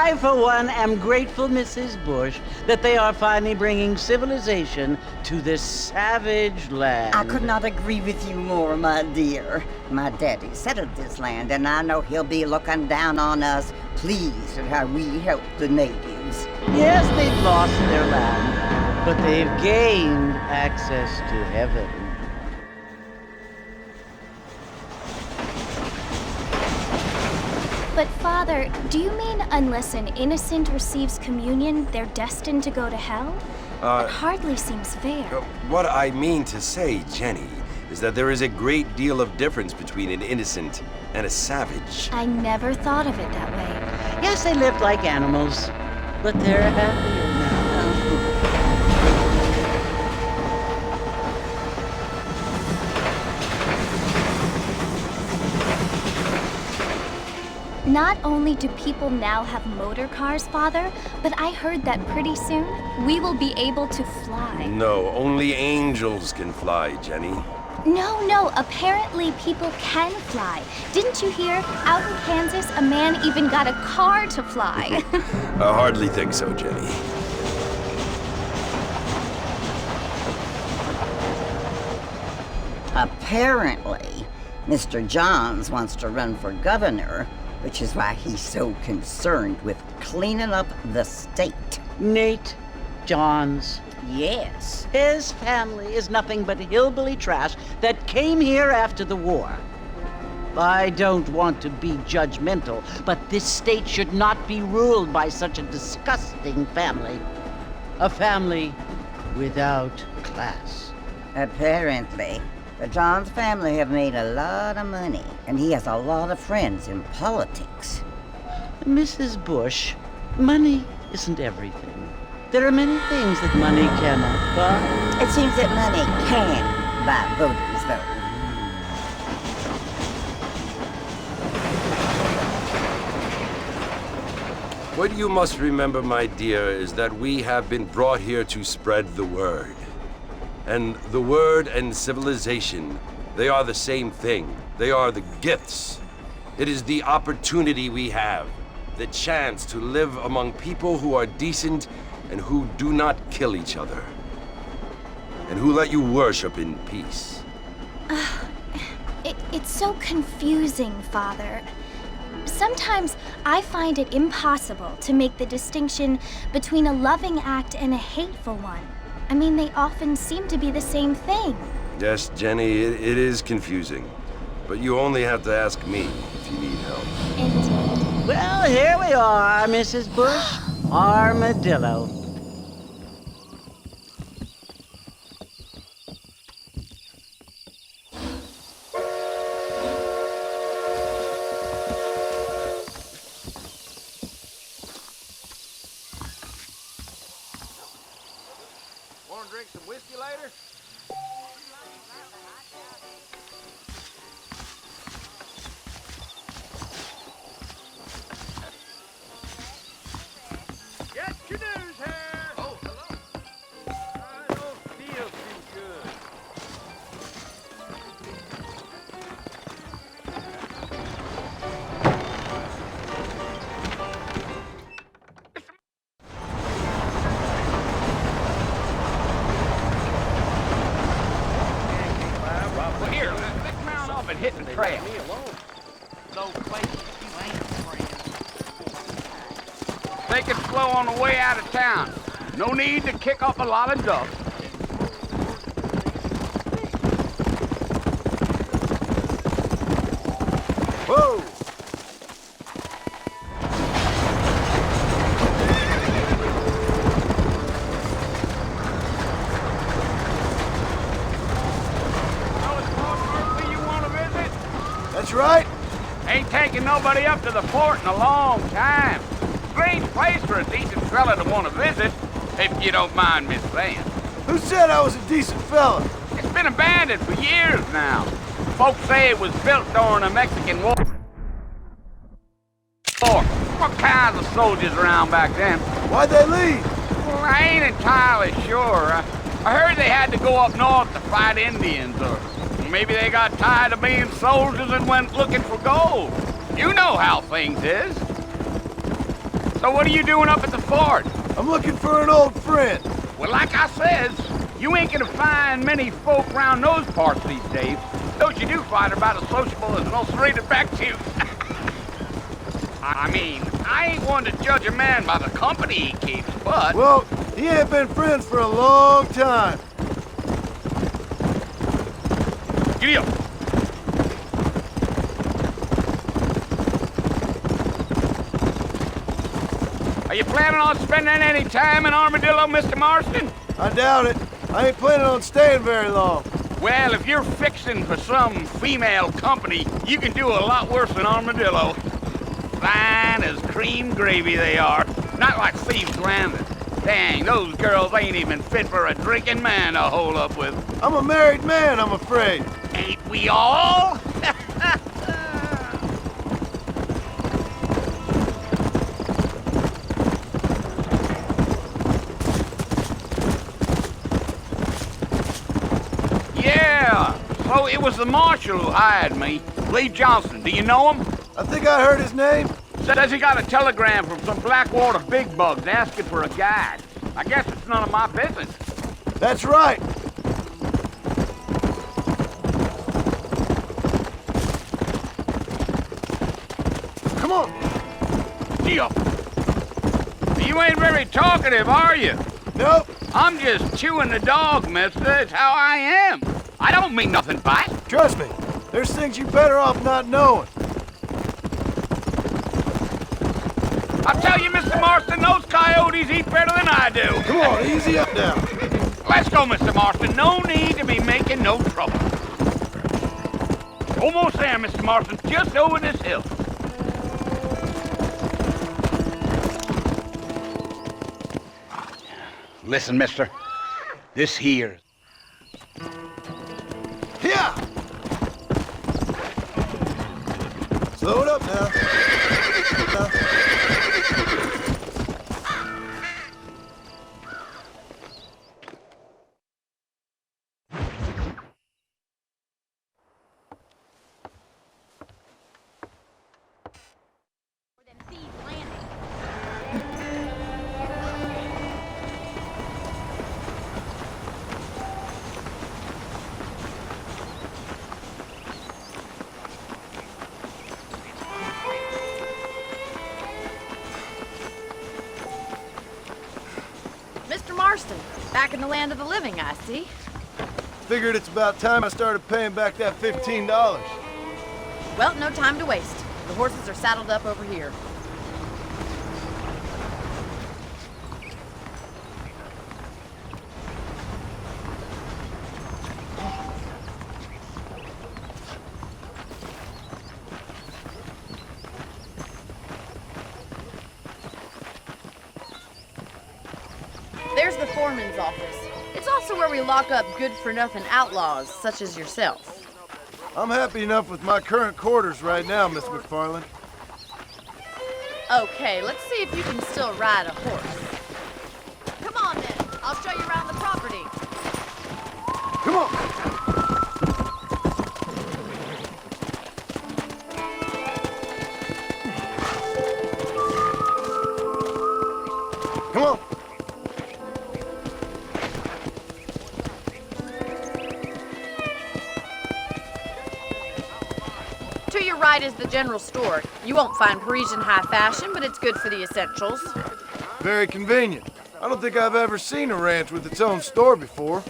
I, for one, am grateful, Mrs. Bush, that they are finally bringing civilization to this savage land. I could not agree with you more, my dear. My daddy settled this land, and I know he'll be looking down on us, pleased at how we help the natives. Yes, they've lost their land, but they've gained access to heaven. But Father, do you mean unless an innocent receives communion, they're destined to go to hell? It hardly seems fair. What I mean to say, Jenny, is that there is a great deal of difference between an innocent and a savage. I never thought of it that way. Yes, they lived like animals, but they're happier now. Not only do people now have motor cars, Father, but I heard that pretty soon we will be able to fly. No, only angels can fly, Jenny. No, apparently people can fly. Didn't you hear? Out in Kansas, a man even got a car to fly. I hardly think so, Jenny. Apparently, Mr. Johns wants to run for governor, which is why he's so concerned with cleaning up the state. Nate Johns. Yes. His family is nothing but hillbilly trash that came here after the war. I don't want to be judgmental, but this state should not be ruled by such a disgusting family. A family without class. Apparently, the Johns family have made a lot of money, and he has a lot of friends in politics. Mrs. Bush, money isn't everything. There are many things that money cannot buy. It seems that money can buy voters, though. What you must remember, my dear, is that we have been brought here to spread the word. And the word and civilization, they are the same thing. They are the gifts. It is the opportunity we have, the chance to live among people who are decent and who do not kill each other, and who let you worship in peace. It's so confusing, Father. Sometimes I find it impossible to make the distinction between a loving act and a hateful one. I mean, they often seem to be the same thing. Yes, Jenny, it is confusing. But you only have to ask me if you need help. Indeed. Well, here we are, Mrs. Bush. Armadillo. Want to drink some whiskey later? Get your news here! Oh, hello. I don't feel too good. Well, here, let's mount up and hit the trail. Those places you ain't friends. Take it slow on the way out of town. No need to kick up a lot of dust. Whoa! That's right. Ain't taking nobody up to the fort in a long time. Strange place for a decent fella to want to visit, if you don't mind me saying. Who said I was a decent fella? It's been abandoned for years now. Folks say it was built during the Mexican War. What kinds of soldiers around back then? Why'd they leave? Well, I ain't entirely sure. I heard they had to go up north to fight Indians, or maybe they got tired of being soldiers and went looking for gold. You know how things is. So what are you doing up at the fort? I'm looking for an old friend. Well, like I says, you ain't gonna find many folk round those parts these days. Those you do find are about as sociable as an ulcerated back tooth. I mean, I ain't one to judge a man by the company he keeps, but... Well, he ain't been friends for a long time. Giddy up! Are you planning on spending any time in Armadillo, Mr. Marston? I doubt it. I ain't planning on staying very long. Well, if you're fixing for some female company, you can do a lot worse than Armadillo. Fine as cream gravy they are. Not like Thieves Landing. Dang, those girls ain't even fit for a drinking man to hole up with. I'm a married man, I'm afraid. Ain't we all? Yeah, so it was the marshal who hired me. Lee Johnson, do you know him? I think I heard his name. Says he got a telegram from some Blackwater big bugs asking for a guide. I guess it's none of my business. That's right. Come on. Deal. You ain't very talkative, are you? Nope. I'm just chewing the dog, mister. It's how I am. I don't mean nothing by it. Trust me. There's things you're better off not knowing. I tell you, Mr. Marston, those coyotes eat better than I do. Come on, easy up now. Let's go, Mr. Marston. No need to be making no trouble. Almost there, Mr. Marston. Just over this hill. Listen, mister. This here. Here! Slow it up now. Mr. Marston, back in the land of the living, I see. Figured it's about time I started paying back that $15. Well, no time to waste. The horses are saddled up over here. There's the foreman's office. It's also where we lock up good-for-nothing outlaws, such as yourself. I'm happy enough with my current quarters right now, Miss McFarland. Okay, let's see if you can still ride a horse. Come on, then. I'll show you around the property. Come on! Come on! To your right is the general store. You won't find Parisian high fashion, but it's good for the essentials. Very convenient. I don't think I've ever seen a ranch with its own store before.